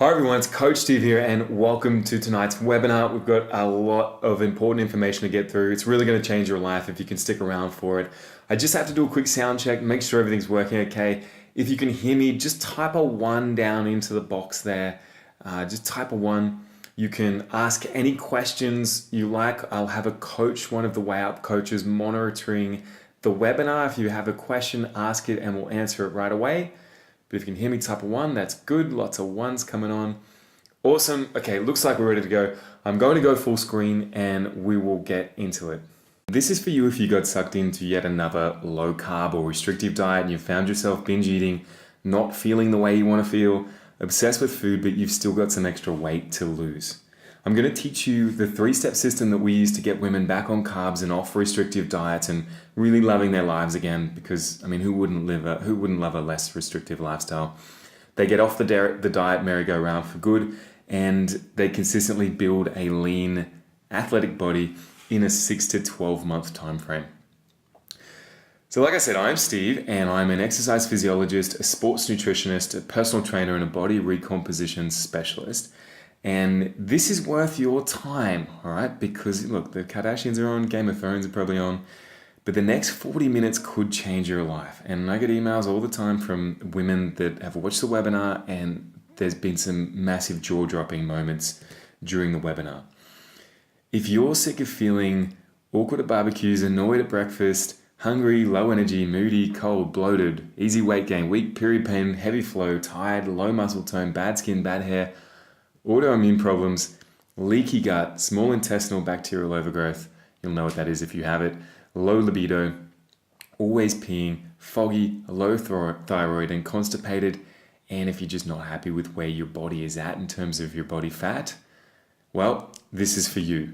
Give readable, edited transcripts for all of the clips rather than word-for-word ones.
Hi everyone, it's Coach Steve here and welcome to tonight's webinar. We've got a lot of important information to get through. It's really going to change your life if you can stick around for it. I just have to do a quick sound check, make sure everything's working okay. If you can hear me, just type a 1 down into the box there. Just type a 1. You can ask any questions you like. I'll have a coach, one of the Way Up coaches, monitoring the webinar. If you have a question, ask it and we'll answer it right away. But if you can hear me, type a 1, that's good. Lots of 1s coming on. Awesome. Okay, looks like we're ready to go. I'm going to go full screen and we will get into it. This is for you if you got sucked into yet another low carb or restrictive diet and you found yourself binge eating, not feeling the way you want to feel, obsessed with food, but you've still got some extra weight to lose. I'm going to teach you the 3-step system that we use to get women back on carbs and off restrictive diets and really loving their lives again, because I mean, who wouldn't love a less restrictive lifestyle? They get off the diet merry-go-round for good and they consistently build a lean, athletic body in a 6 to 12 month time frame. So like I said, I'm Steve and I'm an exercise physiologist, a sports nutritionist, a personal trainer and a body recomposition specialist. And this is worth your time, all right? Because look, the Kardashians are on, Game of Thrones are probably on, but the next 40 minutes could change your life. And I get emails all the time from women that have watched the webinar and there's been some massive jaw-dropping moments during the webinar. If you're sick of feeling awkward at barbecues, annoyed at breakfast, hungry, low energy, moody, cold, bloated, easy weight gain, weak period pain, heavy flow, tired, low muscle tone, bad skin, bad hair, autoimmune problems, leaky gut, small intestinal bacterial overgrowth, you'll know what that is if you have it, low libido, always peeing, foggy, low thyroid and constipated, and if you're just not happy with where your body is at in terms of your body fat, well, this is for you.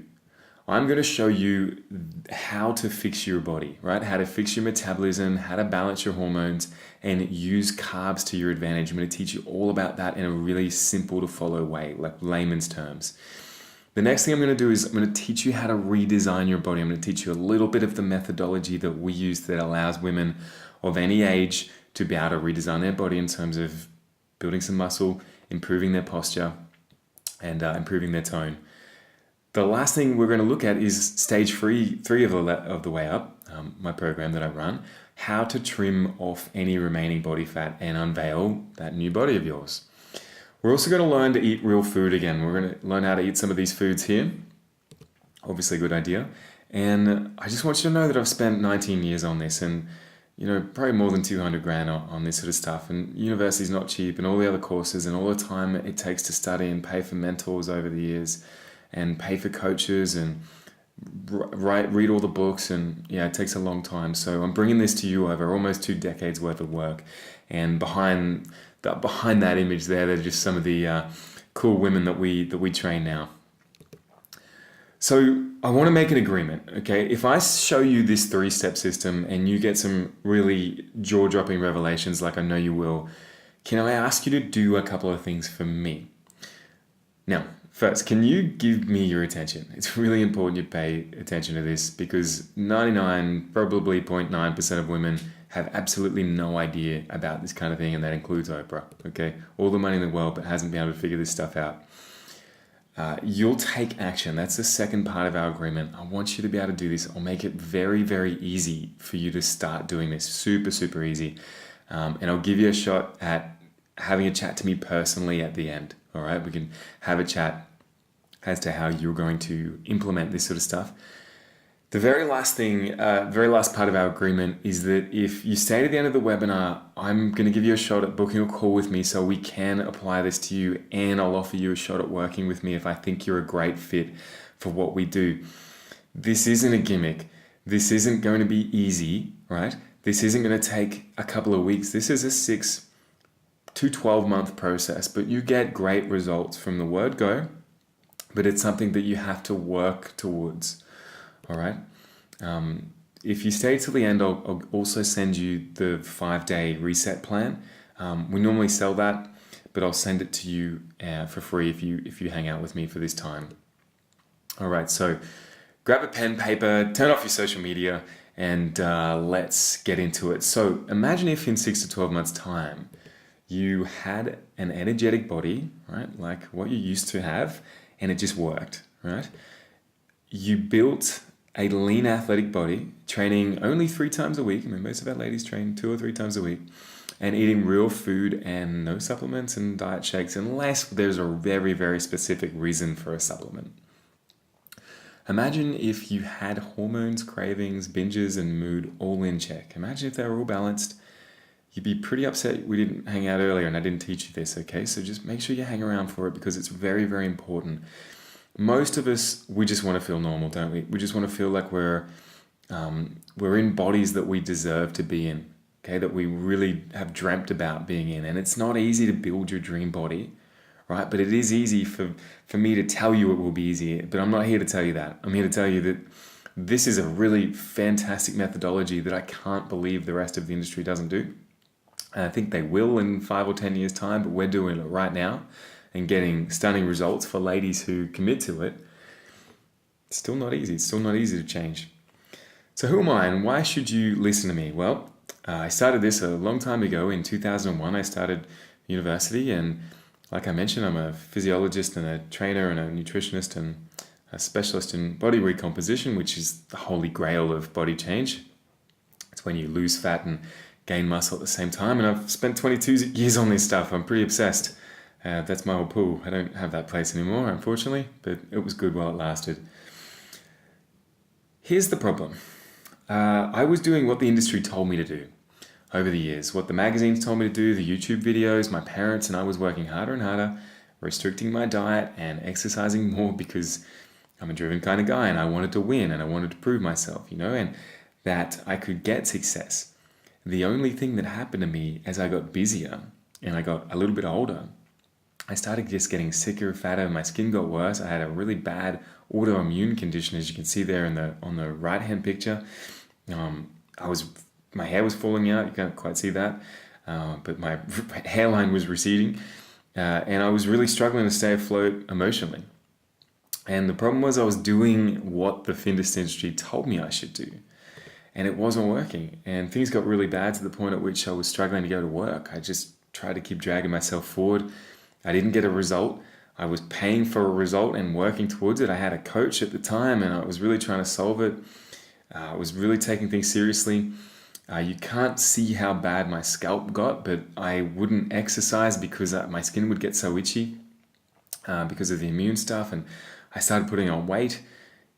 I'm going to show you how to fix your body, right? How to fix your metabolism, how to balance your hormones, and use carbs to your advantage. I'm going to teach you all about that in a really simple to follow way, like layman's terms. The next thing I'm going to do is I'm going to teach you how to redesign your body. I'm going to teach you a little bit of the methodology that we use that allows women of any age to be able to redesign their body in terms of building some muscle, improving their posture, and improving their tone. The last thing we're going to look at is stage three of the Way Up, my program that I run, how to trim off any remaining body fat and unveil that new body of yours. We're also going to learn to eat real food again. We're going to learn how to eat some of these foods here. Obviously a good idea. And I just want you to know that I've spent 19 years on this and, probably more than 200 grand on this sort of stuff. And university's not cheap and all the other courses and all the time it takes to study and pay for mentors over the years and pay for coaches and read all the books, and yeah, it takes a long time. So I'm bringing this to you over almost 2 decades worth of work, and behind that image there, they're just some of the cool women that we train now. So I want to make an agreement, okay? If I show you this 3-step system and you get some really jaw-dropping revelations like I know you will, can I ask you to do a couple of things for me? Now, first, can you give me your attention? It's really important you pay attention to this because 99, probably 0.9% of women have absolutely no idea about this kind of thing, and that includes Oprah, okay? All the money in the world, but hasn't been able to figure this stuff out. You'll take action. That's the second part of our agreement. I want you to be able to do this. I'll make it very, very easy for you to start doing this. Super, super easy. And I'll give you a shot at having a chat to me personally at the end, all right? We can have a chat as to how you're going to implement this sort of stuff. The very last part of our agreement is that if you stay to the end of the webinar, I'm going to give you a shot at booking a call with me so we can apply this to you, and I'll offer you a shot at working with me if I think you're a great fit for what we do. This isn't a gimmick. This isn't going to be easy, right? This isn't going to take a couple of weeks. This is a 6 to 12 month process, but you get great results from the word go, but it's something that you have to work towards. All right. If you stay till the end, I'll also send you the 5-day reset plan. We normally sell that, but I'll send it to you for free if you hang out with me for this time. All right. So grab a pen, paper, turn off your social media, and let's get into it. So imagine if in 6 to 12 months time, You had an energetic body, right? Like what you used to have, and it just worked, right? You built a lean athletic body, training only 3 times a week. I mean, most of our ladies train 2 or 3 times a week, and eating real food and no supplements and diet shakes, unless there's a very, very specific reason for a supplement. Imagine if you had hormones, cravings, binges, and mood all in check. Imagine if they were all balanced. You'd be pretty upset we didn't hang out earlier and I didn't teach you this, okay? So just make sure you hang around for it because it's very, very important. Most of us, we just want to feel normal, don't we? We just want to feel like we're in bodies that we deserve to be in, okay? That we really have dreamt about being in. And it's not easy to build your dream body, right? But it is easy for me to tell you it will be easy. But I'm not here to tell you that. I'm here to tell you that this is a really fantastic methodology that I can't believe the rest of the industry doesn't do. And I think they will in 5 or 10 years' time, but we're doing it right now and getting stunning results for ladies who commit to it. It's still not easy. It's still not easy to change. So who am I and why should you listen to me? Well, I started this a long time ago. In 2001, I started university, and like I mentioned, I'm a physiologist and a trainer and a nutritionist and a specialist in body recomposition, which is the holy grail of body change. It's when you lose fat and gain muscle at the same time, and I've spent 22 years on this stuff. I'm pretty obsessed. That's my old pool. I don't have that place anymore, unfortunately, but it was good while it lasted. Here's the problem. I was doing what the industry told me to do over the years, what the magazines told me to do, the YouTube videos, my parents, and I was working harder and harder, restricting my diet and exercising more because I'm a driven kind of guy and I wanted to win and I wanted to prove myself, and that I could get success. The only thing that happened to me as I got busier and I got a little bit older, I started just getting sicker, fatter, my skin got worse. I had a really bad autoimmune condition, as you can see there on the right-hand picture. My hair was falling out, you can't quite see that, but my hairline was receding, and I was really struggling to stay afloat emotionally. And the problem was I was doing what the fitness industry told me I should do, and it wasn't working. And things got really bad to the point at which I was struggling to go to work. I just tried to keep dragging myself forward. I didn't get a result. I was paying for a result and working towards it. I had a coach at the time and I was really trying to solve it. I was really taking things seriously. You can't see how bad my scalp got, but I wouldn't exercise because my skin would get so itchy because of the immune stuff, and I started putting on weight.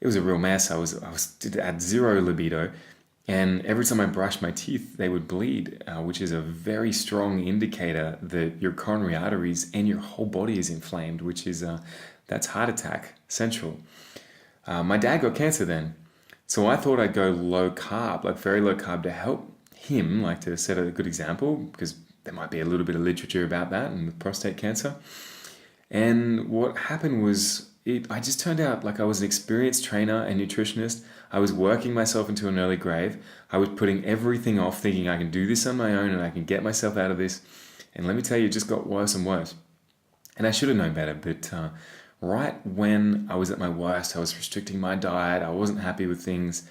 It was a real mess. I was at zero libido, and every time I brushed my teeth, they would bleed, which is a very strong indicator that your coronary arteries and your whole body is inflamed, which is that's heart attack central. My dad got cancer then. So I thought I'd go low carb, like very low carb, to help him, like to set a good example, because there might be a little bit of literature about that and with prostate cancer. And what happened was I just turned out like I was an experienced trainer and nutritionist. I was working myself into an early grave. I was putting everything off, thinking I can do this on my own and I can get myself out of this. And let me tell you, it just got worse and worse. And I should have known better, but right when I was at my worst, I was restricting my diet. I wasn't happy with things.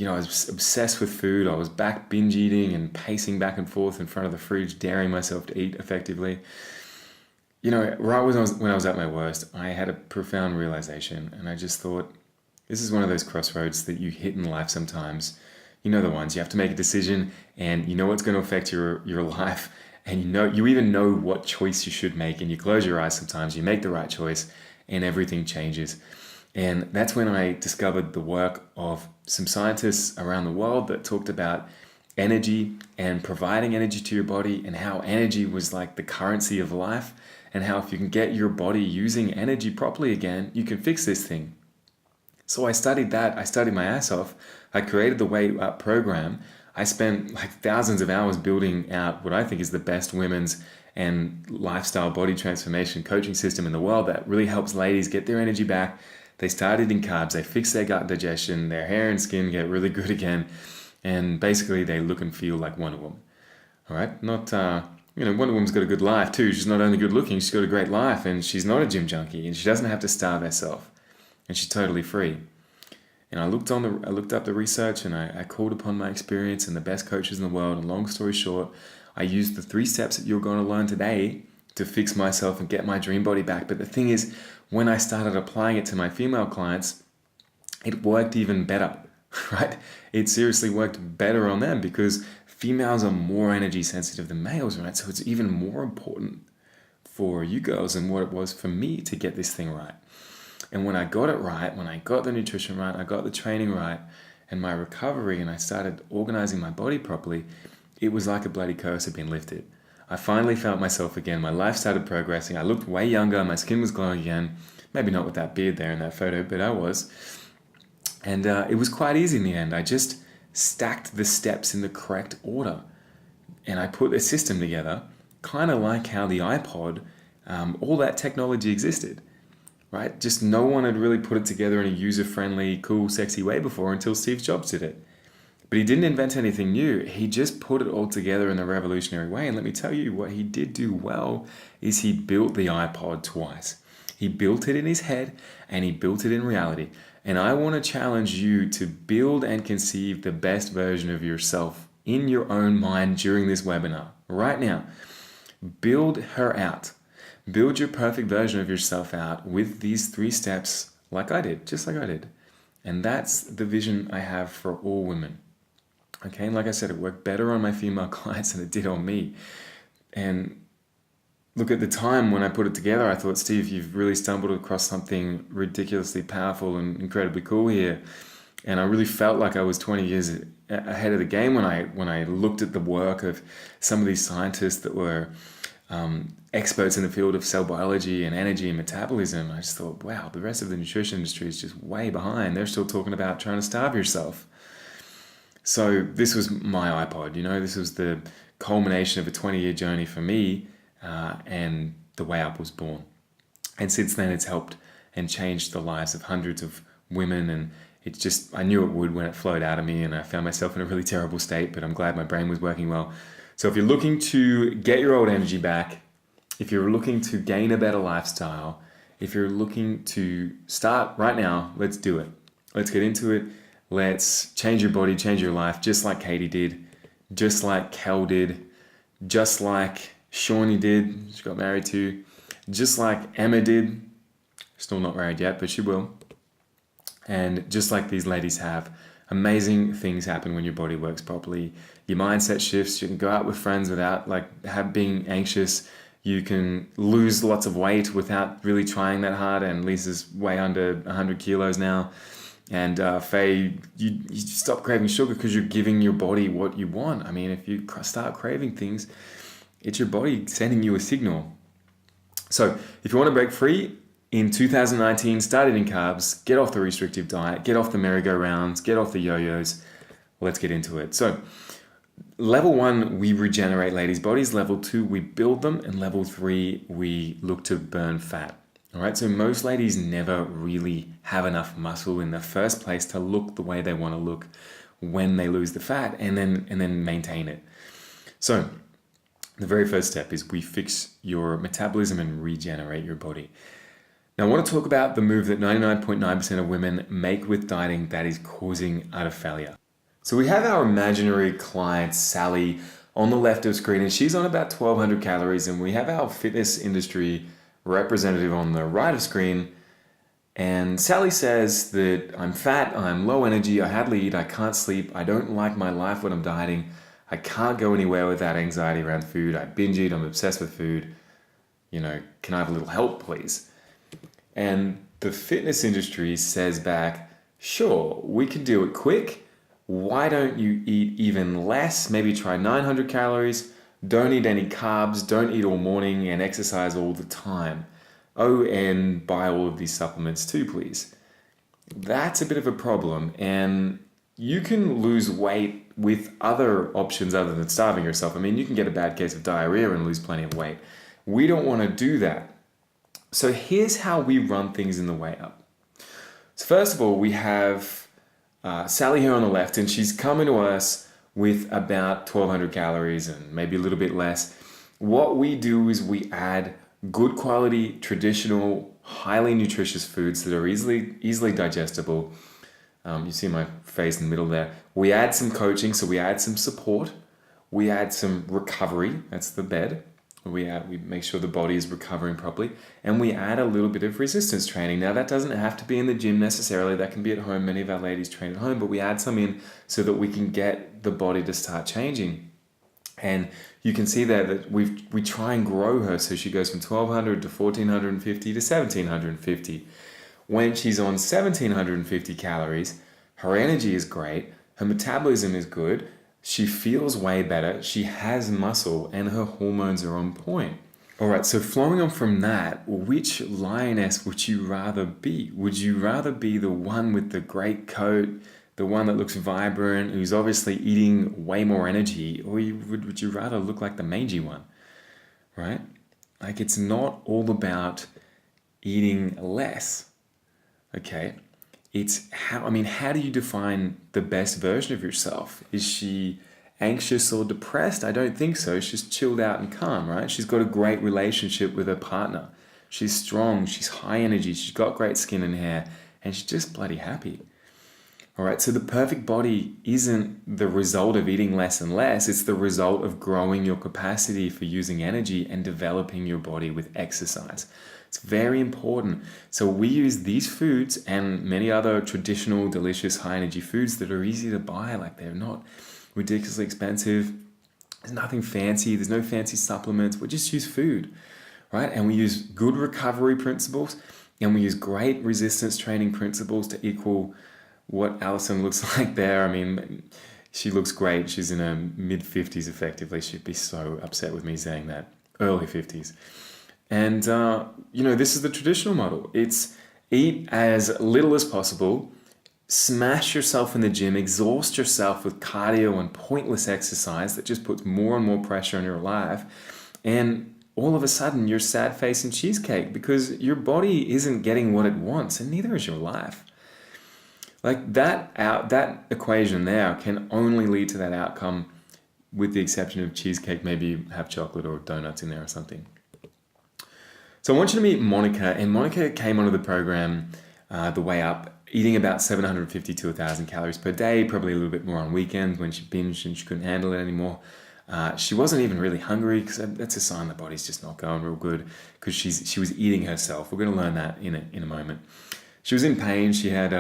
I was obsessed with food. I was back binge eating and pacing back and forth in front of the fridge, daring myself to eat effectively. Right when I was at my worst, I had a profound realization, and I just thought, this is one of those crossroads that you hit in life sometimes. The ones. You have to make a decision, and you know what's going to affect your life, and you even know what choice you should make, and you close your eyes sometimes, you make the right choice, and everything changes. And that's when I discovered the work of some scientists around the world that talked about energy and providing energy to your body, and how energy was like the currency of life, and how if you can get your body using energy properly again, you can fix this thing. So I studied that. I studied my ass off. I created the Weight Up program. I spent like thousands of hours building out what I think is the best women's and lifestyle body transformation coaching system in the world that really helps ladies get their energy back. They start eating carbs, they fix their gut digestion, their hair and skin get really good again, and basically they look and feel like Wonder Woman. All right? Not, Wonder Woman's got a good life too. She's not only good looking, she's got a great life, and she's not a gym junkie, and she doesn't have to starve herself, and she's totally free. And I looked up the research, and I called upon my experience and the best coaches in the world, and long story short, I used the 3 steps that you're going to learn today to fix myself and get my dream body back. But the thing is, when I started applying it to my female clients, it worked even better, right? It seriously worked better on them because females are more energy sensitive than males, right? So it's even more important for you girls than what it was for me to get this thing right. And when I got it right, when I got the nutrition right, I got the training right, and my recovery, and I started organizing my body properly, it was like a bloody curse had been lifted. I finally felt myself again. My life started progressing. I looked way younger. My skin was glowing again. Maybe not with that beard there in that photo, but I was. And it was quite easy in the end. I just stacked the steps in the correct order. And I put a system together, kind of like how the iPod, all that technology existed, right? Just no one had really put it together in a user-friendly, cool, sexy way before until Steve Jobs did it. But he didn't invent anything new. He just put it all together in a revolutionary way. And let me tell you, what he did do well is he built the iPod twice. He built it in his head and he built it in reality. And I want to challenge you to build and conceive the best version of yourself in your own mind during this webinar. Right now, build her out. Build your perfect version of yourself out with these 3 steps like I did, just like I did. And that's the vision I have for all women. Okay, and like I said, it worked better on my female clients than it did on me. And look, at the time when I put it together, I thought, Steve, you've really stumbled across something ridiculously powerful and incredibly cool here. And I really felt like I was 20 years ahead of the game when I looked at the work of some of these scientists that were experts in the field of cell biology and energy and metabolism. I just thought, wow, the rest of the nutrition industry is just way behind. They're still talking about trying to starve yourself. So this was my iPod, this was the culmination of a 20-year journey for me, and the way up was born. And since then it's helped and changed the lives of hundreds of women, and I knew it would when it flowed out of me, and I found myself in a really terrible state, but I'm glad my brain was working well. So if you're looking to get your old energy back, if you're looking to gain a better lifestyle, if you're looking to start right now, let's do it. Let's get into it. Let's change your body, change your life, just like Katie did, just like Kel did, just like Shawnee did, she got married to, just like Emma did, still not married yet, but she will. And just like these ladies have, amazing things happen when your body works properly. Your mindset shifts, you can go out with friends without being anxious, you can lose lots of weight without really trying that hard, and Lisa's way under 100 kilos now. And Faye, you stop craving sugar because you're giving your body what you want. I mean, if you start craving things, it's your body sending you a signal. So if you want to break free in 2019, start eating carbs, get off the restrictive diet, get off the merry-go-rounds, get off the yo-yos. Let's get into it. So level 1, we regenerate ladies' bodies. Level 2, we build them. And level 3, we look to burn fat. All right, so most ladies never really have enough muscle in the first place to look the way they want to look when they lose the fat and then maintain it. So the very first step is we fix your metabolism and regenerate your body. Now I want to talk about the move that 99.9% of women make with dieting that is causing utter failure. So we have our imaginary client, Sally, on the left of screen, and she's on about 1,200 calories, and we have our fitness industry representative on the right of screen, and Sally says that I'm fat, I'm low energy, I hardly eat, I can't sleep, I don't like my life when I'm dieting, I can't go anywhere without anxiety around food, I binge eat, I'm obsessed with food, can I have a little help please? And the fitness industry says back, sure, we can do it quick, why don't you eat even less, maybe try 900 calories, don't eat any carbs, don't eat all morning, and exercise all the time. Oh, and buy all of these supplements too, please. That's a bit of a problem, and you can lose weight with other options other than starving yourself. I mean, you can get a bad case of diarrhea and lose plenty of weight. We don't want to do that. So here's how we run things in the way up. So first of all, we have Sally here on the left, and she's coming to us with about 1,200 calories and maybe a little bit less. What we do is we add good quality, traditional, highly nutritious foods that are easily digestible. You see my face in the middle there. We add some coaching, so we add some support. We add some recovery, that's the bed. We make sure the body is recovering properly, and we add a little bit of resistance training. Now, that doesn't have to be in the gym necessarily, that can be at home. Many of our ladies train at home, but we add some in so that we can get the body to start changing. And you can see there that we try and grow her so she goes from 1200 to 1450 to 1750. When she's on 1750 calories, her energy is great, her metabolism is good, she feels way better, she has muscle, and her hormones are on point. All right, so flowing on from that, which lioness would you rather be? Would you rather be the one with the great coat, the one that looks vibrant, who's obviously eating way more energy, or would you rather look like the mangy one, right? Like, it's not all about eating less, okay? It's how do you define the best version of yourself? Is she anxious or depressed? I don't think so. She's chilled out and calm, right? She's got a great relationship with her partner. She's strong, she's high energy, she's got great skin and hair, and she's just bloody happy. All right, so the perfect body isn't the result of eating less and less. It's the result of growing your capacity for using energy and developing your body with exercise. It's very important. So we use these foods and many other traditional, delicious, high energy foods that are easy to buy. Like, they're not ridiculously expensive. There's nothing fancy. There's no fancy supplements. We just use food, right? And we use good recovery principles, and we use great resistance training principles to equal what Alison looks like there. I mean, she looks great. She's in her mid-50s effectively. She'd be so upset with me saying that. Early 50s. And, this is the traditional model. It's eat as little as possible, smash yourself in the gym, exhaust yourself with cardio and pointless exercise that just puts more and more pressure on your life. And all of a sudden, you're sad facing cheesecake because your body isn't getting what it wants, and neither is your life. Like, that equation there can only lead to that outcome, with the exception of cheesecake. Maybe you have chocolate or donuts in there or something. So I want you to meet Monica, and Monica came onto the program the way up, eating about 750 to 1,000 calories per day, probably a little bit more on weekends when she binged and she couldn't handle it anymore. She wasn't even really hungry, because that's a sign the body's just not going real good, because she was eating herself. We're going to learn that in a moment. She was in pain. She had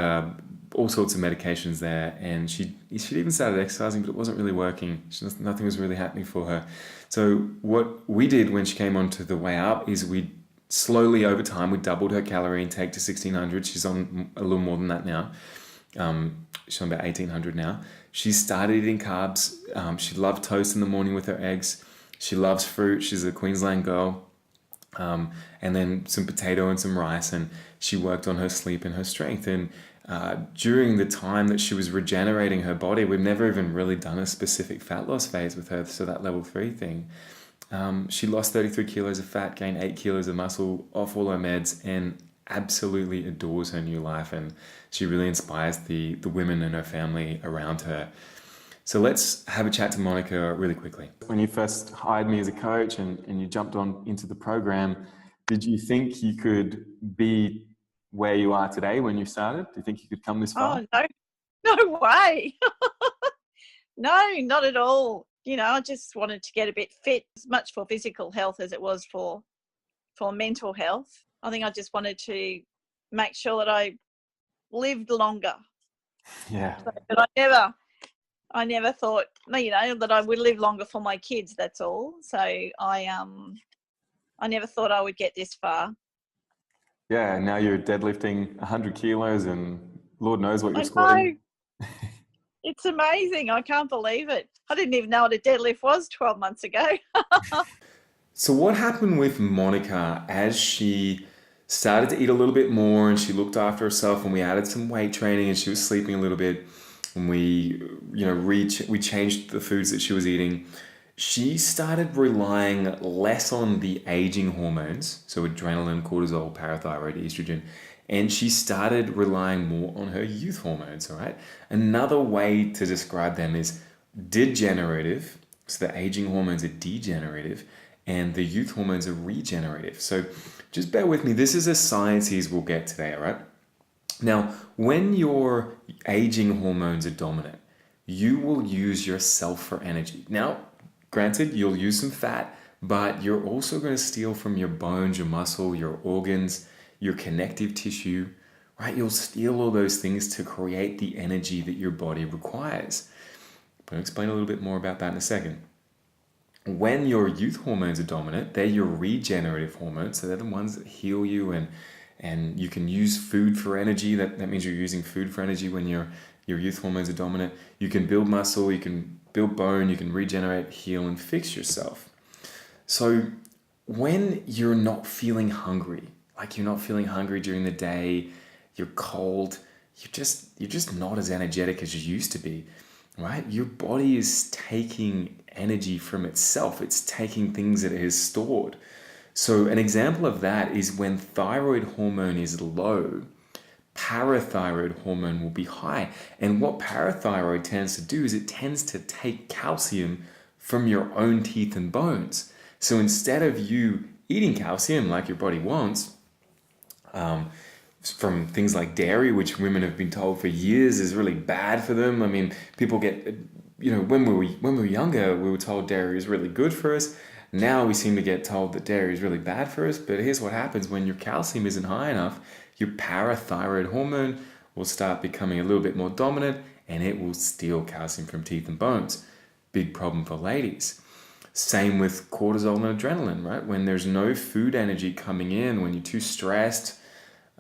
all sorts of medications there, and she even started exercising, but it wasn't really working. Nothing was really happening for her. So what we did when she came onto the way up is we slowly, over time, we doubled her calorie intake to 1,600. She's on a little more than that now. She's on about 1,800 now. She started eating carbs. She loved toast in the morning with her eggs. She loves fruit. She's a Queensland girl. And then some potato and some rice. And she worked on her sleep and her strength. And during the time that she was regenerating her body, we've never even really done a specific fat loss phase with her. So that level 3 thing. She lost 33 kilos of fat, gained 8 kilos of muscle off all her meds, and absolutely adores her new life. And she really inspires the women in her family around her. So let's have a chat to Monica really quickly. When you first hired me as a coach and you jumped on into the program, did you think you could be where you are today when you started? Do you think you could come this far? Oh, no way. No, not at all. I just wanted to get a bit fit, as much for physical health as it was for mental health. I think I just wanted to make sure that I lived longer. Yeah. But I never thought, that I would live longer for my kids. That's all. So I never thought I would get this far. Yeah. Now you're deadlifting 100 kilos, and Lord knows what you're squatting. It's amazing. I can't believe it. I didn't even know what a deadlift was 12 months ago. So what happened with Monica as she started to eat a little bit more and she looked after herself, and we added some weight training and she was sleeping a little bit, and we changed the foods that she was eating. She started relying less on the aging hormones, so adrenaline, cortisol, parathyroid, estrogen, and she started relying more on her youth hormones, all right? Another way to describe them is degenerative. So the aging hormones are degenerative and the youth hormones are regenerative. So just bear with me. This is as sciencey as we'll get today, all right? Now, when your aging hormones are dominant, you will use yourself for energy. Now, Granted, you'll use some fat, but you're also going to steal from your bones, your muscle, your organs, your connective tissue, right? You'll steal all those things to create the energy that your body requires. I'll explain a little bit more about that in a second. When your youth hormones are dominant, they're your regenerative hormones. So they're the ones that heal you, and you can use food for energy. That means you're using food for energy when your youth hormones are dominant. You can build muscle, you can build bone, you can regenerate, heal, and fix yourself. So when you're not feeling hungry, like you're not feeling hungry during the day, you're cold, you're just not as energetic as you used to be, right? Your body is taking energy from itself. It's taking things that it has stored. So an example of that is when thyroid hormone is low, parathyroid hormone will be high. And what parathyroid tends to do is it tends to take calcium from your own teeth and bones. So instead of you eating calcium like your body wants, from things like dairy, which women have been told for years is really bad for them. I mean, people get, when we were younger, we were told dairy is really good for us. Now we seem to get told that dairy is really bad for us. But here's what happens when your calcium isn't high enough: your parathyroid hormone will start becoming a little bit more dominant, and it will steal calcium from teeth and bones. Big problem for ladies. Same with cortisol and adrenaline, right? When there's no food energy coming in, when you're too stressed,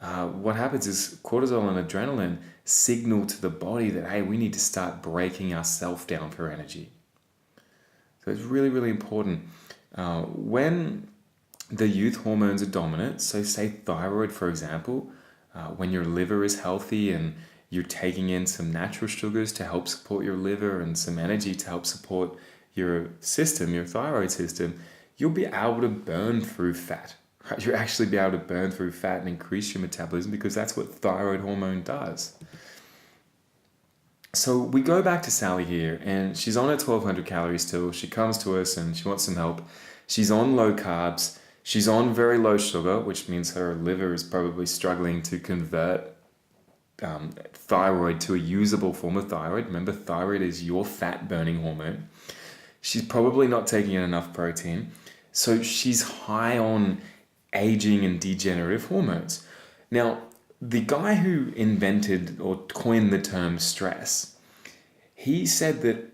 what happens is cortisol and adrenaline signal to the body that, hey, we need to start breaking ourselves down for energy. So it's really, really important. When the youth hormones are dominant, so say thyroid, for example, when your liver is healthy and you're taking in some natural sugars to help support your liver and some energy to help support your system, your thyroid system, you'll be able to burn through fat. Right? You'll actually be able to burn through fat and increase your metabolism because that's what thyroid hormone does. So we go back to Sally here, and she's on her 1200 calories still. She comes to us and she wants some help. She's on low carbs. She's on very low sugar, which means her liver is probably struggling to convert thyroid to a usable form of thyroid. Remember, thyroid is your fat burning hormone. She's probably not taking in enough protein. So she's high on aging and degenerative hormones. Now, the guy who invented or coined the term stress, he said that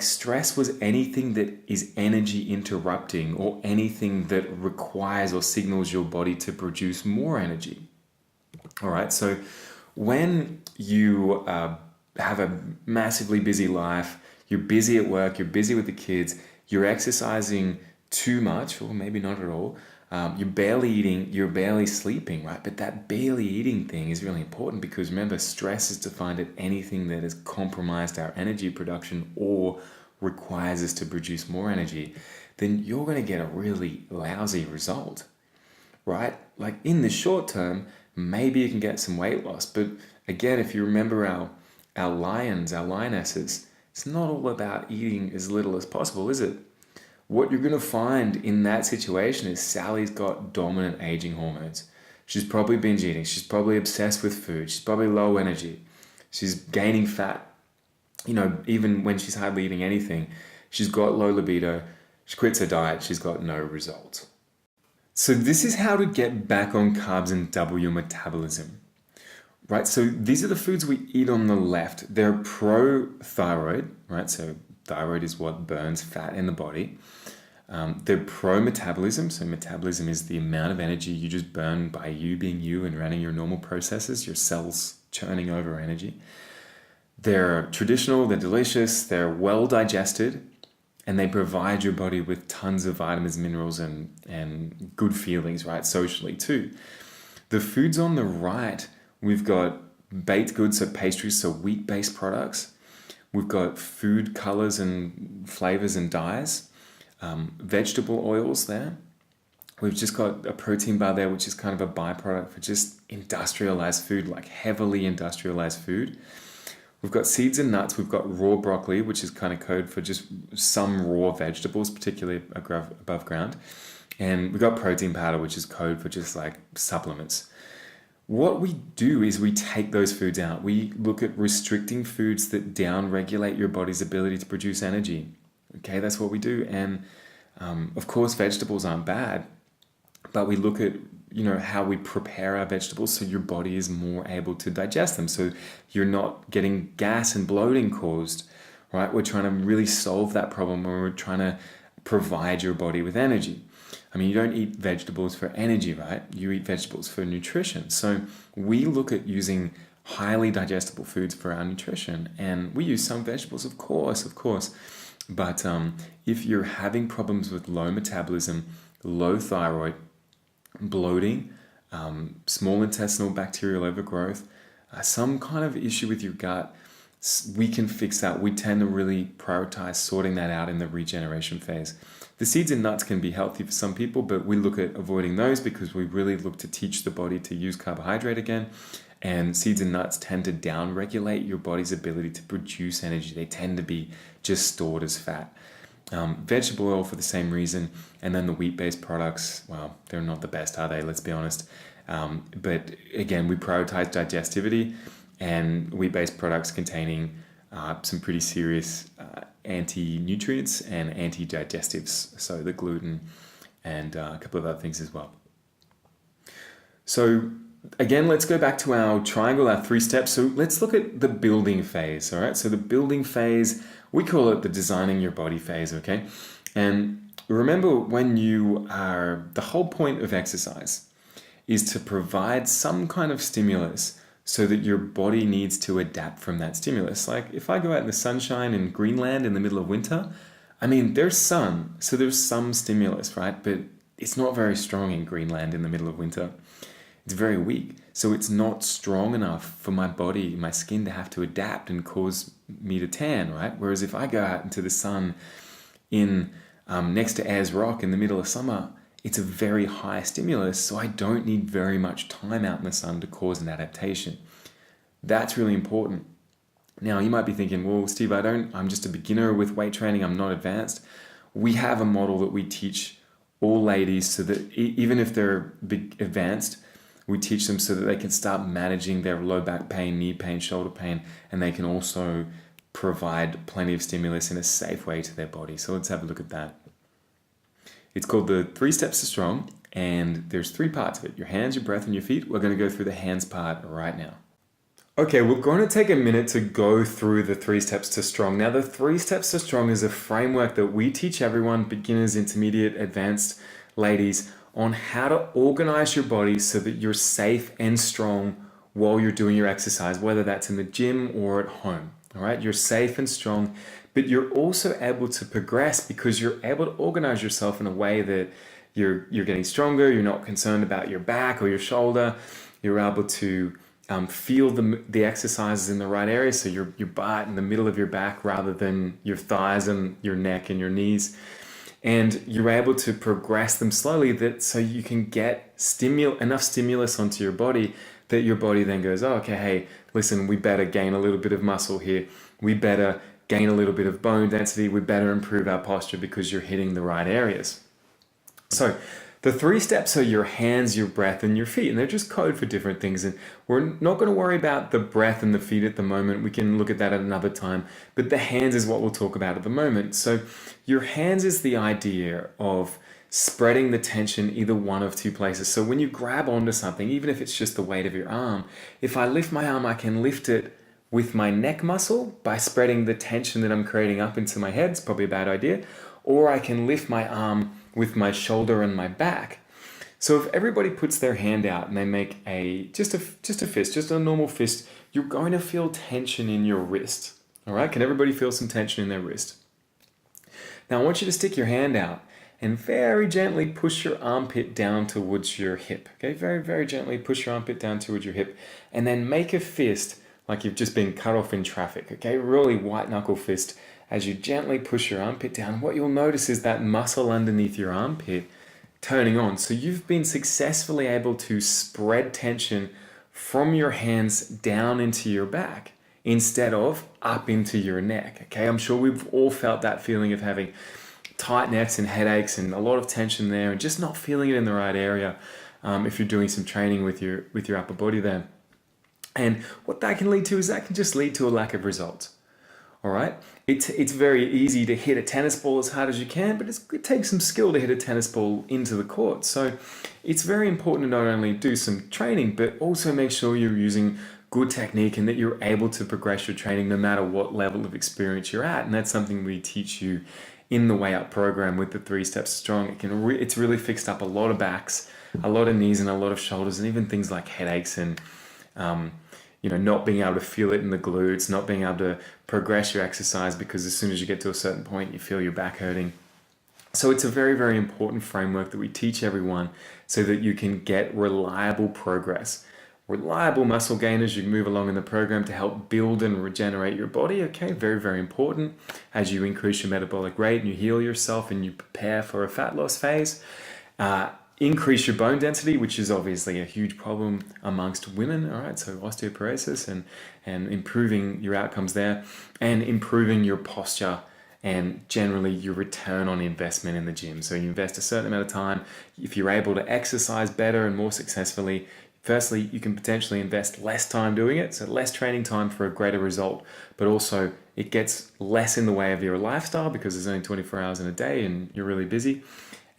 stress was anything that is energy interrupting or anything that requires or signals your body to produce more energy. All right, so when you have a massively busy life, you're busy at work, you're busy with the kids, you're exercising too much, or maybe not at all, you're barely eating, you're barely sleeping, right? But that barely eating thing is really important because remember, stress is defined as anything that has compromised our energy production or requires us to produce more energy. Then you're going to get a really lousy result, right? Like in the short term, maybe you can get some weight loss. But again, if you remember our lions, our lionesses, it's not all about eating as little as possible, is it? What you're going to find in that situation is Sally's got dominant aging hormones. She's probably binge eating. She's probably obsessed with food. She's probably low energy. She's gaining fat. Even when she's hardly eating anything, she's got low libido. She quits her diet. She's got no results. So this is how to get back on carbs and double your metabolism. Right, so these are the foods we eat on the left. They're pro-thyroid, right? So thyroid is what burns fat in the body. They're pro-metabolism. So metabolism is the amount of energy you just burn by you being you and running your normal processes, your cells churning over energy. They're traditional, they're delicious, they're well digested, and they provide your body with tons of vitamins, minerals, and good feelings, right? Socially too. The foods on the right, we've got baked goods, so pastries, so wheat-based products. We've got food colors and flavors and dyes, vegetable oils there. We've just got a protein bar there, which is kind of a byproduct for just industrialized food, like heavily industrialized food. We've got seeds and nuts. We've got raw broccoli, which is kind of code for just some raw vegetables, particularly above ground. And we've got protein powder, which is code for just like supplements. What we do is we take those foods out. We look at restricting foods that down-regulate your body's ability to produce energy. Okay, that's what we do. And of course, vegetables aren't bad, but we look at how we prepare our vegetables so your body is more able to digest them, so you're not getting gas and bloating caused, right? We're trying to really solve that problem, or we're trying to provide your body with energy. I mean, you don't eat vegetables for energy, right? You eat vegetables for nutrition. So we look at using highly digestible foods for our nutrition, and we use some vegetables, of course. But if you're having problems with low metabolism, low thyroid, bloating, small intestinal bacterial overgrowth, some kind of issue with your gut, we can fix that. We tend to really prioritize sorting that out in the regeneration phase. The seeds and nuts can be healthy for some people, but we look at avoiding those because we really look to teach the body to use carbohydrate again. And seeds and nuts tend to down-regulate your body's ability to produce energy. They tend to be just stored as fat. Vegetable oil for the same reason, and then the wheat-based products, well, they're not the best, are they? Let's be honest. But again, we prioritize digestivity, and wheat-based products containing some pretty serious anti-nutrients and anti-digestives, so the gluten and a couple of other things as well. So again, let's go back to our triangle, our 3 steps. So let's look at the building phase, all right? So the building phase, we call it the designing your body phase, okay? And remember, the whole point of exercise is to provide some kind of stimulus so that your body needs to adapt from that stimulus. Like if I go out in the sunshine in Greenland in the middle of winter, I mean, there's sun, so there's some stimulus, right? But it's not very strong in Greenland in the middle of winter. It's very weak. So it's not strong enough for my body, my skin to have to adapt and cause me to tan, right? Whereas if I go out into the sun in next to Ayers Rock in the middle of summer, it's a very high stimulus, so I don't need very much time out in the sun to cause an adaptation. That's really important. Now, you might be thinking, well, Steve, I'm just a beginner with weight training, I'm not advanced. We have a model that we teach all ladies so that even if they're advanced, we teach them so that they can start managing their low back pain, knee pain, shoulder pain, and they can also provide plenty of stimulus in a safe way to their body. So let's have a look at that. It's called the 3 Steps to Strong, and there's 3 parts of it: your hands, your breath, and your feet. We're going to go through the hands part right now. Okay, we're going to take a minute to go through the 3 Steps to Strong. Now, the 3 Steps to Strong is a framework that we teach everyone, beginners, intermediate, advanced ladies, on how to organize your body so that you're safe and strong while you're doing your exercise, whether that's in the gym or at home. All right, you're safe and strong, but you're also able to progress because you're able to organize yourself in a way that you're getting stronger. You're not concerned about your back or your shoulder. You're able to feel the exercises in the right area, so your butt in the middle of your back rather than your thighs and your neck and your knees. And you're able to progress them slowly so you can get enough stimulus onto your body that your body then goes, oh, okay, hey, listen, we better gain a little bit of muscle here. We better gain a little bit of bone density. We better improve our posture because you're hitting the right areas. So the 3 steps are your hands, your breath, and your feet, and they're just code for different things. And we're not going to worry about the breath and the feet at the moment. We can look at that at another time. But the hands is what we'll talk about at the moment. So your hands is the idea of spreading the tension either one of 2 places. So when you grab onto something, even if it's just the weight of your arm, if I lift my arm, I can lift it with my neck muscle by spreading the tension that I'm creating up into my head. It's probably a bad idea. Or I can lift my arm with my shoulder and my back. So if everybody puts their hand out and they make just a fist, just a normal fist, you're going to feel tension in your wrist. All right? Can everybody feel some tension in their wrist? Now I want you to stick your hand out and very gently push your armpit down towards your hip. Okay, very, very gently push your armpit down towards your hip, and then make a fist like you've just been cut off in traffic. Okay, really white knuckle fist as you gently push your armpit down. What you'll notice is that muscle underneath your armpit turning on. So you've been successfully able to spread tension from your hands down into your back instead of up into your neck. Okay, I'm sure we've all felt that feeling of having tight necks and headaches and a lot of tension there and just not feeling it in the right area if you're doing some training with your upper body there. And what that can lead to is that can just lead to a lack of results. All right. It's very easy to hit a tennis ball as hard as you can, but it takes some skill to hit a tennis ball into the court. So it's very important to not only do some training, but also make sure you're using good technique and that you're able to progress your training no matter what level of experience you're at. And that's something we teach you in the Way Up program with the 3 Steps Strong. It's really fixed up a lot of backs, a lot of knees, and a lot of shoulders, and even things like headaches and not being able to feel it in the glutes, not being able to progress your exercise because as soon as you get to a certain point, you feel your back hurting. So it's a very, very important framework that we teach everyone so that you can get reliable progress. Reliable muscle gain as you move along in the program to help build and regenerate your body. Okay, very, very important as you increase your metabolic rate and you heal yourself and you prepare for a fat loss phase. Increase your bone density, which is obviously a huge problem amongst women. All right, so osteoporosis and improving your outcomes there, and improving your posture and generally your return on investment in the gym. So you invest a certain amount of time. If you're able to exercise better and more successfully, firstly, you can potentially invest less time doing it, so less training time for a greater result, but also it gets less in the way of your lifestyle because there's only 24 hours in a day and you're really busy.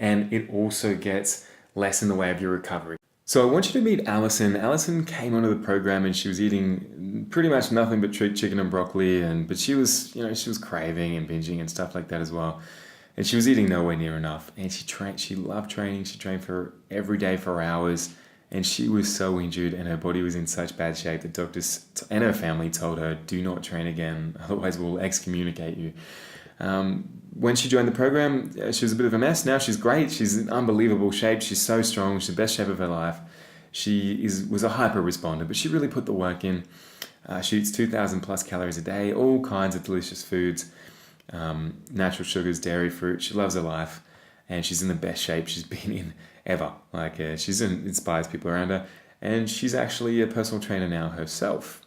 And it also gets less in the way of your recovery. So I want you to meet Alison. Alison came onto the program and she was eating pretty much nothing but chicken and broccoli, but she was craving and binging and stuff like that as well. And she was eating nowhere near enough. And she loved training. She trained for every day for hours. And she was so injured and her body was in such bad shape that doctors and her family told her, do not train again, otherwise we'll excommunicate you. When she joined the program, she was a bit of a mess. Now she's great. She's in unbelievable shape. She's so strong. She's the best shape of her life. She was a hyper responder, but she really put the work in. She eats 2,000 plus calories a day, all kinds of delicious foods, natural sugars, dairy, fruit. She loves her life, and she's in the best shape she's been in ever. She inspires people around her, and she's actually a personal trainer now herself.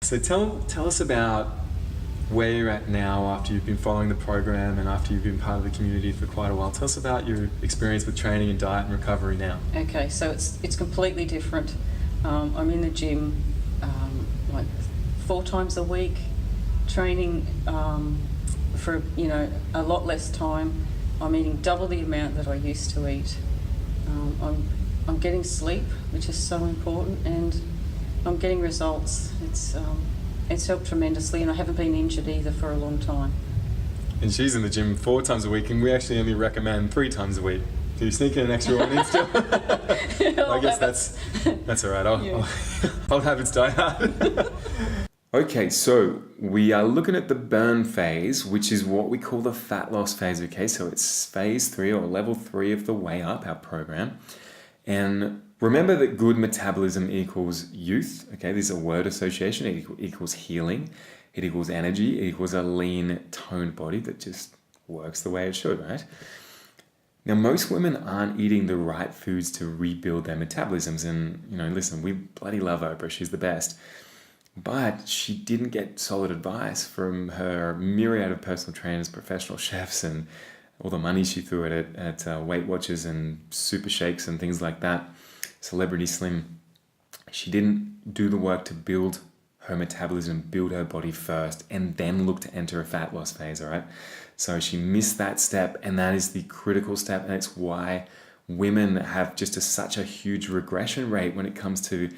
So tell us about where you're at now after you've been following the program and after you've been part of the community for quite a while. Tell us about your experience with training and diet and recovery now. Okay, so it's completely different. I'm in the gym 4 times a week, training for a lot less time. I'm eating double the amount that I used to eat. I'm getting sleep, which is so important, and I'm getting results. It's helped tremendously, and I haven't been injured either for a long time. And she's in the gym 4 times a week, and we actually only recommend 3 times a week. Do you sneak in an extra one in still? I guess that's all right. Old habits die hard. Okay, so we are looking at the burn phase, which is what we call the fat loss phase. Okay, so it's phase 3 or level 3 of the Way Up, our program. And remember that good metabolism equals youth. Okay, this is a word association. It equals healing. It equals energy. It equals a lean, toned body that just works the way it should, right? Now, most women aren't eating the right foods to rebuild their metabolisms. And, listen, we bloody love Oprah. She's the best. But she didn't get solid advice from her myriad of personal trainers, professional chefs, and all the money she threw at it, at Weight Watchers and Super Shakes and things like that, Celebrity Slim. She didn't do the work to build her metabolism, build her body first, and then look to enter a fat loss phase, all right? So she missed that step, and that is the critical step, and it's why women have just such a huge regression rate when it comes to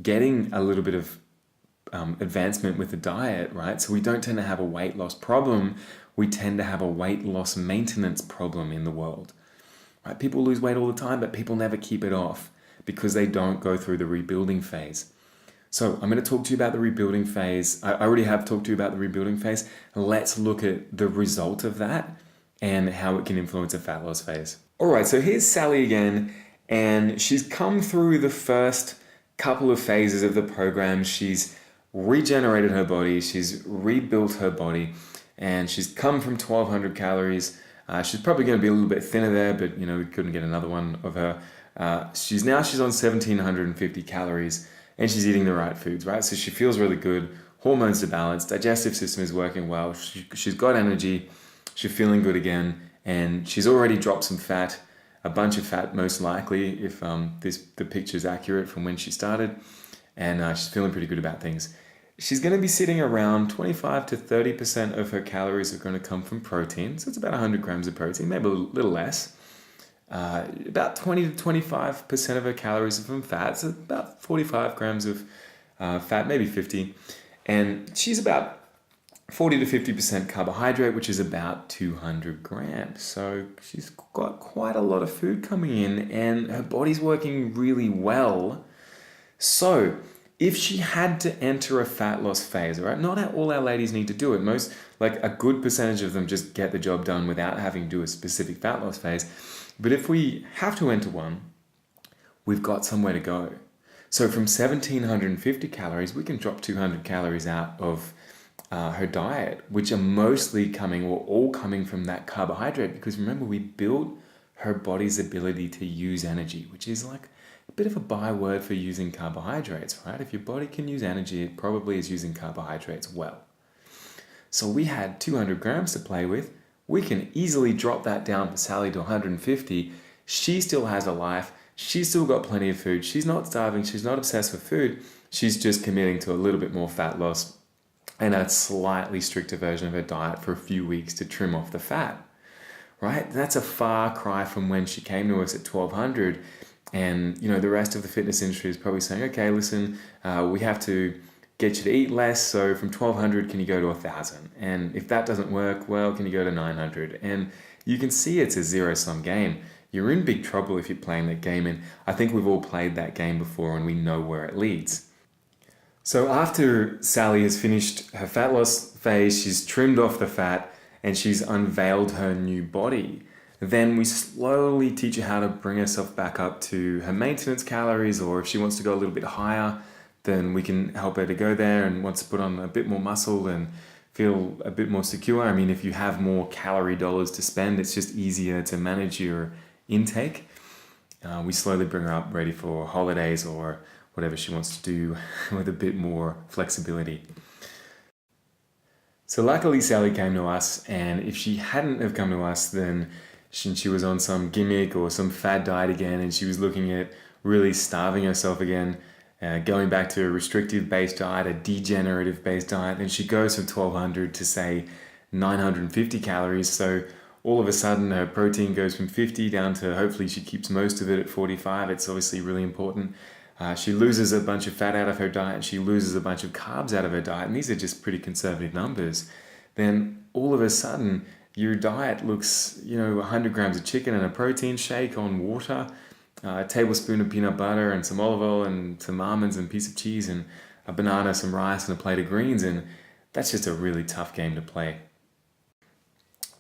getting a little bit of advancement with the diet, right? So we don't tend to have a weight loss problem. We tend to have a weight loss maintenance problem in the world, right? People lose weight all the time, but people never keep it off because they don't go through the rebuilding phase. So I'm going to talk to you about the rebuilding phase. I already have talked to you about the rebuilding phase. Let's look at the result of that and how it can influence a fat loss phase. All right, so here's Sally again, and she's come through the first couple of phases of the program. She's regenerated her body, she's rebuilt her body, and she's come from 1,200 calories. She's probably going to be a little bit thinner there, but we couldn't get another one of her. She's on 1,750 calories, and she's eating the right foods, right? So she feels really good. Hormones are balanced, digestive system is working well. She's got energy. She's feeling good again, and she's already dropped some fat, a bunch of fat most likely, if the picture is accurate from when she started. And she's feeling pretty good about things. she's going to be sitting around 25 to 30% of her calories are going to come from protein. So it's about 100 grams of protein, maybe a little less. About 20 to 25% of her calories are from fat, so about 45 grams of fat, maybe 50. And she's about 40 to 50% carbohydrate, which is about 200 grams. So she's got quite a lot of food coming in, and her body's working really well. So if she had to enter a fat loss phase, all right, not all our ladies need to do it. Most, like a good percentage of them just get the job done without having to do a specific fat loss phase. But if we have to enter one, we've got somewhere to go. So from 1,750 calories, we can drop 200 calories out of her diet, which are mostly coming or all coming from that carbohydrate. Because remember, we built her body's ability to use energy, which is like a bit of a byword for using carbohydrates, right? If your body can use energy, it probably is using carbohydrates well. So we had 200 grams to play with. We can easily drop that down for Sally to 150. She still has a life. She's still got plenty of food. She's not starving. She's not obsessed with food. She's just committing to a little bit more fat loss and a slightly stricter version of her diet for a few weeks to trim off the fat, right? That's a far cry from when she came to us at 1,200. And, the rest of the fitness industry is probably saying, okay, listen, we have to get you to eat less. So from 1,200, can you go to 1,000? And if that doesn't work, well, can you go to 900? And you can see it's a zero-sum game. You're in big trouble if you're playing that game. And I think we've all played that game before and we know where it leads. So after Sally has finished her fat loss phase, she's trimmed off the fat and she's unveiled her new body. Then we slowly teach her how to bring herself back up to her maintenance calories, or if she wants to go a little bit higher, then we can help her to go there and wants to put on a bit more muscle and feel a bit more secure. I mean, if you have more calorie dollars to spend, it's just easier to manage your intake. We slowly bring her up ready for holidays or whatever she wants to do with a bit more flexibility. So luckily Sally came to us, and if she hadn't have come to us, then she was on some gimmick or some fad diet again, and she was looking at really starving herself again, going back to a restrictive based diet, a degenerative based diet, then she goes from 1,200 to say 950 calories. So all of a sudden her protein goes from 50 down to, hopefully she keeps most of it at 45. It's obviously really important. She loses a bunch of fat out of her diet, she loses a bunch of carbs out of her diet, and these are just pretty conservative numbers. Then all of a sudden your diet looks, 100 grams of chicken and a protein shake on water, a tablespoon of peanut butter and some olive oil and some almonds and a piece of cheese and a banana, some rice and a plate of greens, and that's just a really tough game to play.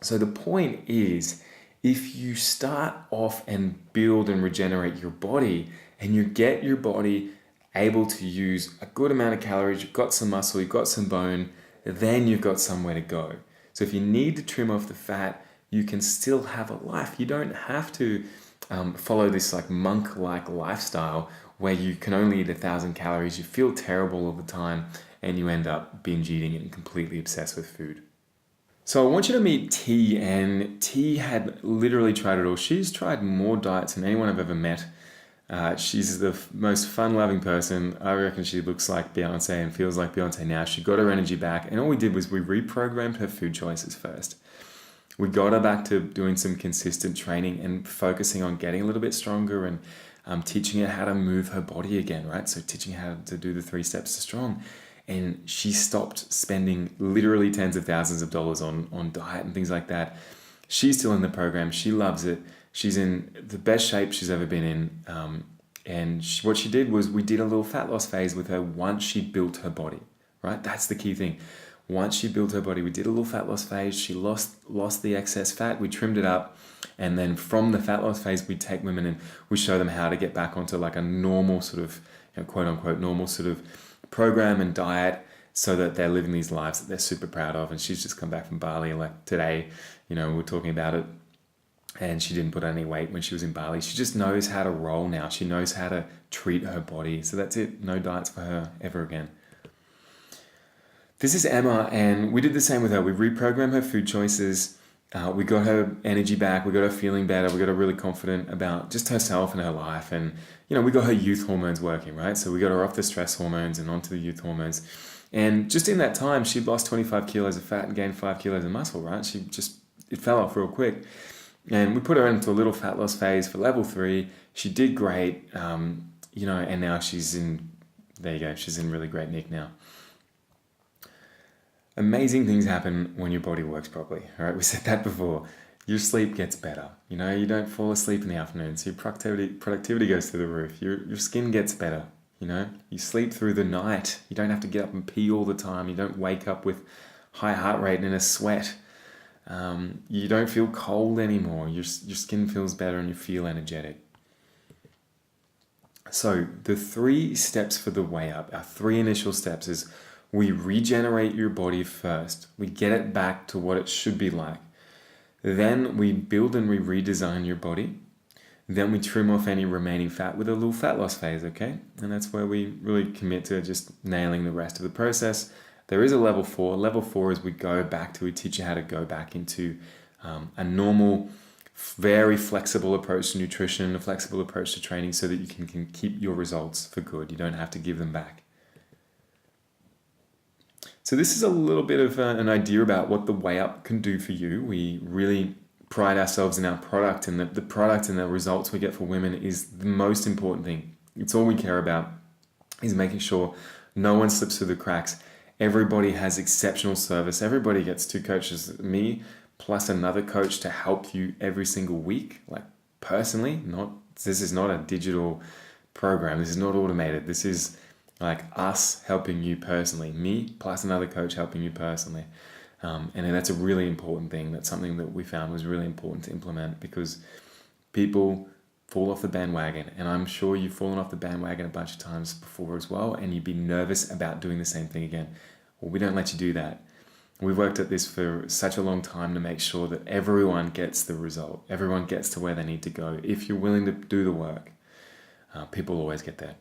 So the point is, if you start off and build and regenerate your body and you get your body able to use a good amount of calories, you've got some muscle, you've got some bone, then you've got somewhere to go. So if you need to trim off the fat, you can still have a life. You don't have to follow this like monk-like lifestyle where you can only eat 1,000 calories, you feel terrible all the time, and you end up binge eating and completely obsessed with food. So I want you to meet T, and T had literally tried it all. She's tried more diets than anyone I've ever met. She's the most fun-loving person. I reckon she looks like Beyonce and feels like Beyonce now. She got her energy back, and all we did was we reprogrammed her food choices first. We got her back to doing some consistent training and focusing on getting a little bit stronger and teaching her how to move her body again, right? So teaching her how to do the 3 steps to strong. And she stopped spending literally tens of thousands of dollars on diet and things like that. She's still in the program. She loves it. She's in the best shape she's ever been in. What she did was we did a little fat loss phase with her once she built her body, right? That's the key thing. Once she built her body, we did a little fat loss phase. She lost the excess fat. We trimmed it up. And then from the fat loss phase, we take women and we show them how to get back onto like a normal sort of, quote unquote, normal sort of program and diet so that they're living these lives that they're super proud of. And she's just come back from Bali. Like today, we're talking about it. And she didn't put on any weight when she was in Bali. She just knows how to roll now. She knows how to treat her body. So that's it. No diets for her ever again. This is Emma, and we did the same with her. We reprogrammed her food choices. We got her energy back. We got her feeling better. We got her really confident about just herself and her life. And, we got her youth hormones working, right? So we got her off the stress hormones and onto the youth hormones. And just in that time, she'd lost 25 kilos of fat and gained 5 kilos of muscle, right? It fell off real quick. And we put her into a little fat loss phase for level 3. She did great, and now she's in really great nick now. Amazing things happen when your body works properly, all right? We said that before. Your sleep gets better. You don't fall asleep in the afternoon, so your productivity goes through the roof. Your skin gets better. You sleep through the night. You don't have to get up and pee all the time. You don't wake up with high heart rate and in a sweat. You don't feel cold anymore. Your skin feels better and you feel energetic. So the 3 steps for the way up, our 3 initial steps is we regenerate your body first. We get it back to what it should be like. Then we build and we redesign your body. Then we trim off any remaining fat with a little fat loss phase, okay? And that's where we really commit to just nailing the rest of the process. There is a level 4. Level 4 is we teach you how to go back into a normal, very flexible approach to nutrition, a flexible approach to training so that you can keep your results for good. You don't have to give them back. So this is a little bit of an idea about what the way up can do for you. We really pride ourselves in our product, and the product and the results we get for women is the most important thing. It's all we care about, is making sure no one slips through the cracks. Everybody has exceptional service. Everybody gets 2 coaches, me plus another coach, to help you every single week, like personally. This is not a digital program. This is not automated. This is like us helping you personally, me plus another coach helping you personally. And that's a really important thing. That's something that we found was really important to implement, because people fall off the bandwagon. And I'm sure you've fallen off the bandwagon a bunch of times before as well, and you'd be nervous about doing the same thing again. Well, we don't let you do that. We've worked at this for such a long time to make sure that everyone gets the result. Everyone gets to where they need to go. If you're willing to do the work, people always get there.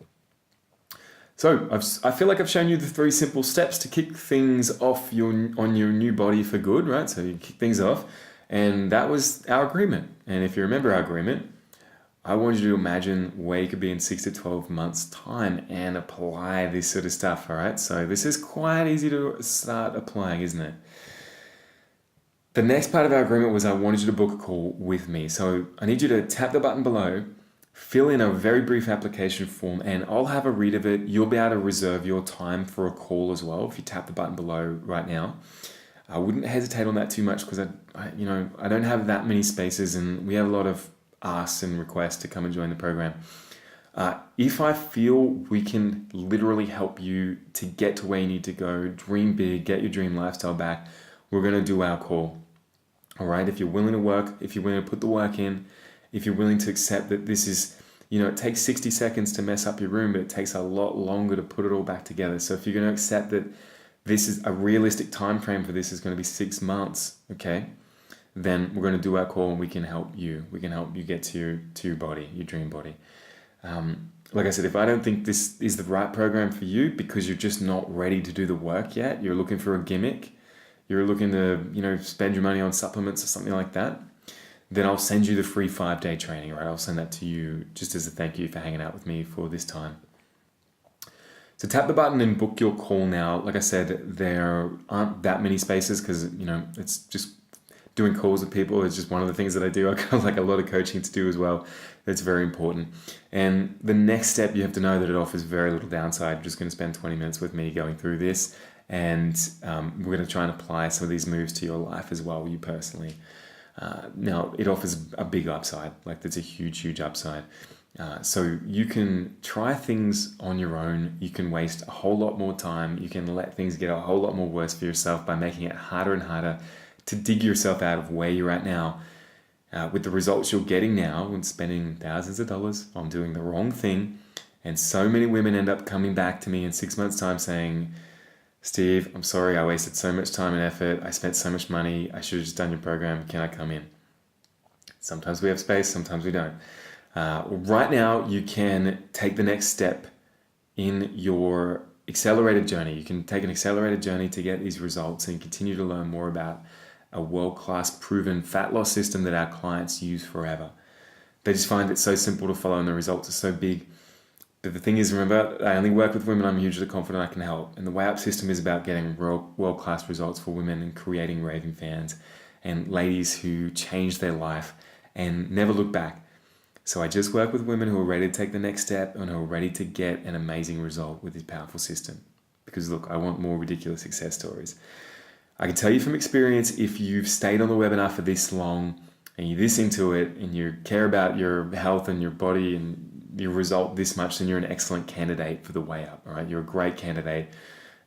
So I feel like I've shown you the 3 simple steps to kick things off on your new body for good, right? So you kick things off, and that was our agreement. And if you remember our agreement, I wanted you to imagine where you could be in 6 to 12 months' time and apply this sort of stuff, all right? So this is quite easy to start applying, isn't it? The next part of our agreement was I wanted you to book a call with me. So I need you to tap the button below, fill in a very brief application form, and I'll have a read of it. You'll be able to reserve your time for a call as well if you tap the button below right now. I wouldn't hesitate on that too much, because I don't have that many spaces, and we have a lot of asks and requests to come and join the program. If I feel we can literally help you to get to where you need to go, dream big, get your dream lifestyle back, we're going to do our call. All right? If you're willing to work, if you're willing to put the work in, if you're willing to accept that this is, it takes 60 seconds to mess up your room, but it takes a lot longer to put it all back together. So if you're going to accept that this is a realistic time frame for this is going to be 6 months, okay, then we're going to do our call and we can help you. We can help you get to your body, your dream body. Like I said, if I don't think this is the right program for you because you're just not ready to do the work yet, you're looking for a gimmick, you're looking to, spend your money on supplements or something like that, then I'll send you the free 5-day training, right? I'll send that to you just as a thank you for hanging out with me for this time. So tap the button and book your call now. Like I said, there aren't that many spaces because, it's just doing calls with people is just one of the things that I do. I got like a lot of coaching to do as well. It's very important. And the next step, you have to know that it offers very little downside. You're just going to spend 20 minutes with me going through this. And we're going to try and apply some of these moves to your life as well, you personally. Now, it offers a big upside. Like, that's a huge, huge upside. So you can try things on your own. You can waste a whole lot more time. You can let things get a whole lot more worse for yourself by making it harder and harder to dig yourself out of where you're at now. With the results you're getting now and spending thousands of dollars on doing the wrong thing. And so many women end up coming back to me in 6 months' time saying, Steve, I'm sorry, I wasted so much time and effort. I spent so much money. I should have just done your program. Can I come in? Sometimes we have space, sometimes we don't. Right now, you can take the next step in your accelerated journey. You can take an accelerated journey to get these results and continue to learn more about a world-class proven fat loss system that our clients use forever. They just find it so simple to follow and the results are so big. But the thing is, remember, I only work with women I'm hugely confident I can help. And the Way Up system is about getting world-class results for women and creating raving fans and ladies who change their life and never look back. So I just work with women who are ready to take the next step and who are ready to get an amazing result with this powerful system. Because look, I want more ridiculous success stories. I can tell you from experience, if you've stayed on the webinar for this long and you're this into it and you care about your health and your body and your result this much, then you're an excellent candidate for the Way Up. All right, you're a great candidate.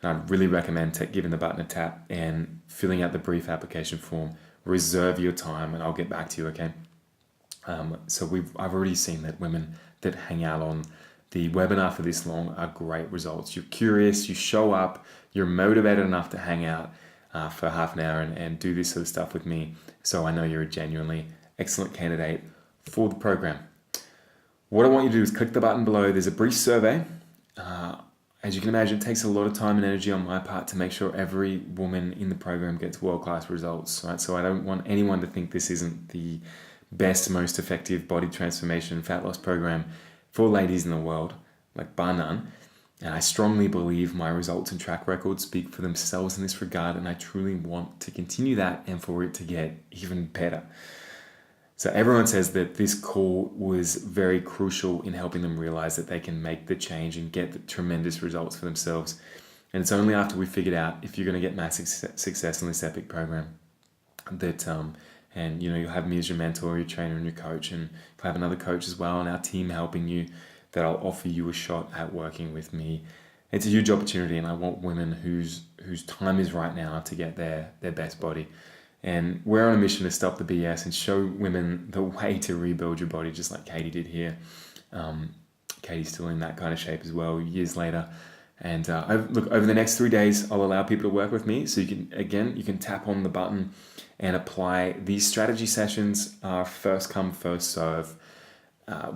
And I'd really recommend giving the button a tap and filling out the brief application form. Reserve your time and I'll get back to you, okay? So I've already seen that women that hang out on the webinar for this long are great results. You're curious, you show up, you're motivated enough to hang out for half an hour and do this sort of stuff with me. So I know you're a genuinely excellent candidate for the program. What I want you to do is click the button below. There's a brief survey. As you can imagine, it takes a lot of time and energy on my part to make sure every woman in the program gets world-class results, right? So I don't want anyone to think this isn't the best, most effective body transformation and fat loss program for ladies in the world, like bar none. And I strongly believe my results and track record speak for themselves in this regard, and I truly want to continue that and for it to get even better. So everyone says that this call was very crucial in helping them realize that they can make the change and get the tremendous results for themselves. And it's only after we figured out if you're going to get massive success in this epic program that, and you'll have me as your mentor, your trainer, and your coach, and you'll have another coach as well, and our team helping you, that I'll offer you a shot at working with me. It's a huge opportunity, and I want women whose time is right now to get their best body. And we're on a mission to stop the BS and show women the way to rebuild your body, just like Katie did here. Katie's still in that kind of shape as well, years later. And over the next 3 days, I'll allow people to work with me. So you can tap on the button and apply. These strategy sessions are first come, first serve.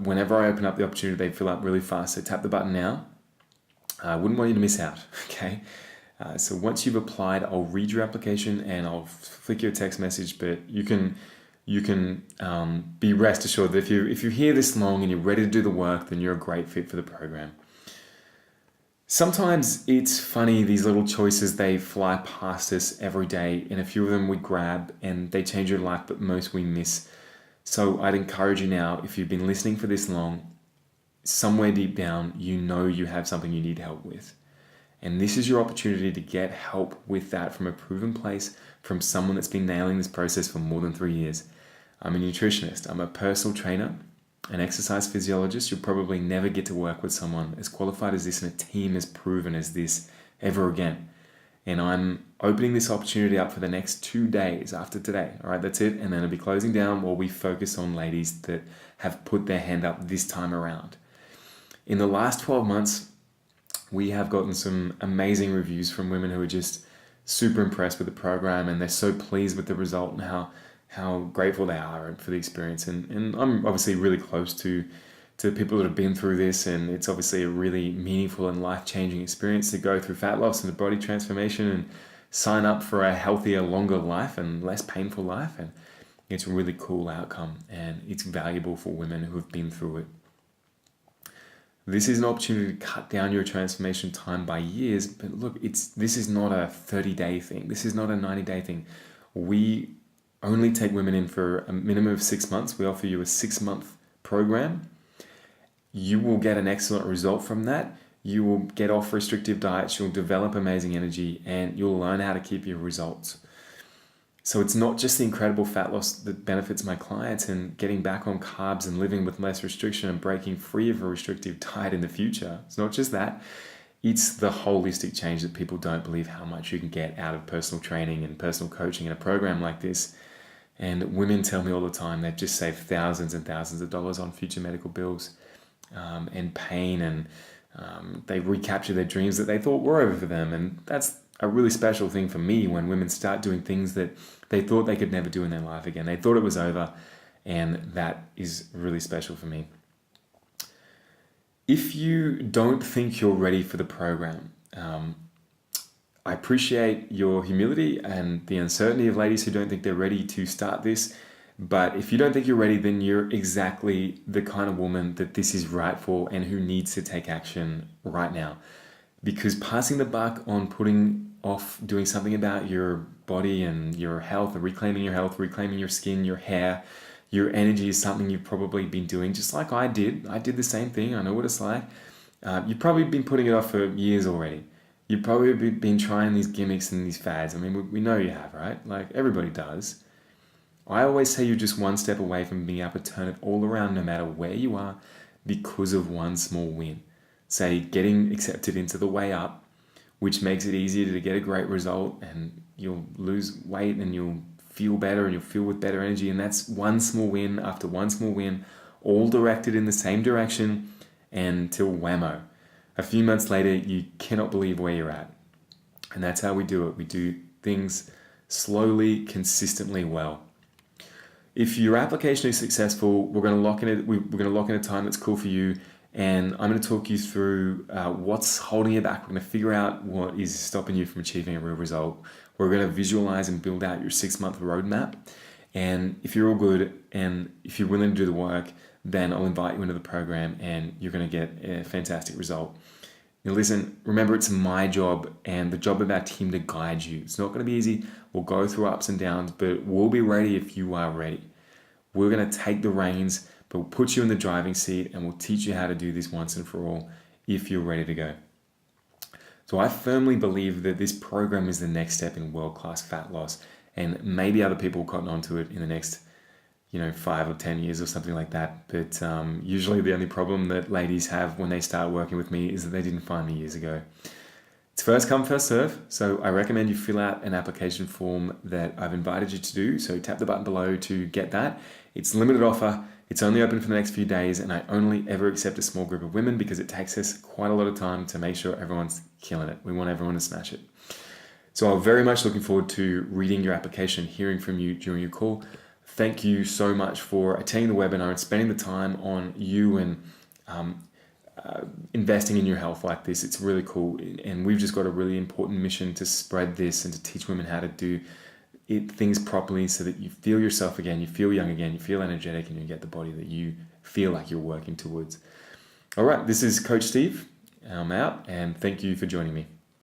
Whenever I open up the opportunity, they fill up really fast. So tap the button now. I wouldn't want you to miss out, okay? So once you've applied, I'll read your application and I'll flick you a text message. But you can be rest assured that if you're here this long and you're ready to do the work, then you're a great fit for the program. Sometimes it's funny, these little choices, they fly past us every day, and a few of them we grab and they change your life, but most we miss. So I'd encourage you now, if you've been listening for this long, somewhere deep down, you know you have something you need help with. And this is your opportunity to get help with that from a proven place, from someone that's been nailing this process for more than 3 years. I'm a nutritionist, I'm a personal trainer, an exercise physiologist. You'll probably never get to work with someone as qualified as this and a team as proven as this ever again. And I'm opening this opportunity up for the next 2 days after today. All right, that's it. And then I'll be closing down while we focus on ladies that have put their hand up this time around. In the last 12 months, we have gotten some amazing reviews from women who are just super impressed with the program, and they're so pleased with the result and how grateful they are for the experience. And I'm obviously really close to people that have been through this, and it's obviously a really meaningful and life-changing experience to go through fat loss and a body transformation and sign up for a healthier, longer life and less painful life. And it's a really cool outcome, and it's valuable for women who have been through it. This is an opportunity to cut down your transformation time by years, but look, this is not a 30-day thing. This is not a 90-day thing. We only take women in for a minimum of 6 months. We offer you a 6-month program. You will get an excellent result from that. You will get off restrictive diets, you'll develop amazing energy, and you'll learn how to keep your results. So it's not just the incredible fat loss that benefits my clients and getting back on carbs and living with less restriction and breaking free of a restrictive diet in the future. It's not just that. It's the holistic change that people don't believe how much you can get out of personal training and personal coaching in a program like this. And women tell me all the time they've just saved thousands and thousands of dollars on future medical bills and pain, and they recapture their dreams that they thought were over for them. And that's a really special thing for me when women start doing things that they thought they could never do in their life again. They thought it was over, and that is really special for me. If you don't think you're ready for the program, I appreciate your humility and the uncertainty of ladies who don't think they're ready to start this. But if you don't think you're ready, then you're exactly the kind of woman that this is right for and who needs to take action right now. Because passing the buck on putting off doing something about your body and your health, and reclaiming your health, reclaiming your skin, your hair, your energy is something you've probably been doing just like I did. I did the same thing. I know what it's like. You've probably been putting it off for years already. You've probably been trying these gimmicks and these fads. I mean, we know you have, right? Like everybody does. I always say you're just one step away from being able to turn it all around no matter where you are because of one small win. Say getting accepted into the way up, which makes it easier to get a great result, and you'll lose weight and you'll feel better and you'll feel with better energy. And that's one small win after one small win, all directed in the same direction until whammo. A few months later, you cannot believe where you're at. And that's how we do it. We do things slowly, consistently well. If your application is successful, we're going to lock in it. We're going to lock in a time that's cool for you, and I'm going to talk you through what's holding you back. We're going to figure out what is stopping you from achieving a real result. We're going to visualize and build out your 6-month roadmap. And if you're all good and if you're willing to do the work, then I'll invite you into the program, and you're going to get a fantastic result. Now listen, remember, it's my job and the job of our team to guide you. It's not going to be easy. We'll go through ups and downs, but we'll be ready if you are ready. We're going to take the reins, but we'll put you in the driving seat and we'll teach you how to do this once and for all if you're ready to go. So I firmly believe that this program is the next step in world-class fat loss, and maybe other people will cotton onto it in the next 5 or 10 years or something like that. But usually the only problem that ladies have when they start working with me is that they didn't find me years ago. It's first come, first serve. So I recommend you fill out an application form that I've invited you to do. So tap the button below to get that. It's a limited offer. It's only open for the next few days, and I only ever accept a small group of women because it takes us quite a lot of time to make sure everyone's killing it. We want everyone to smash it. So I'm very much looking forward to reading your application, hearing from you during your call. Thank you so much for attending the webinar and spending the time on you and investing in your health like this. It's really cool. And we've just got a really important mission to spread this and to teach women how to do things properly so that you feel yourself again, you feel young again, you feel energetic, and you get the body that you feel like you're working towards. All right, this is Coach Steve. I'm out, and thank you for joining me.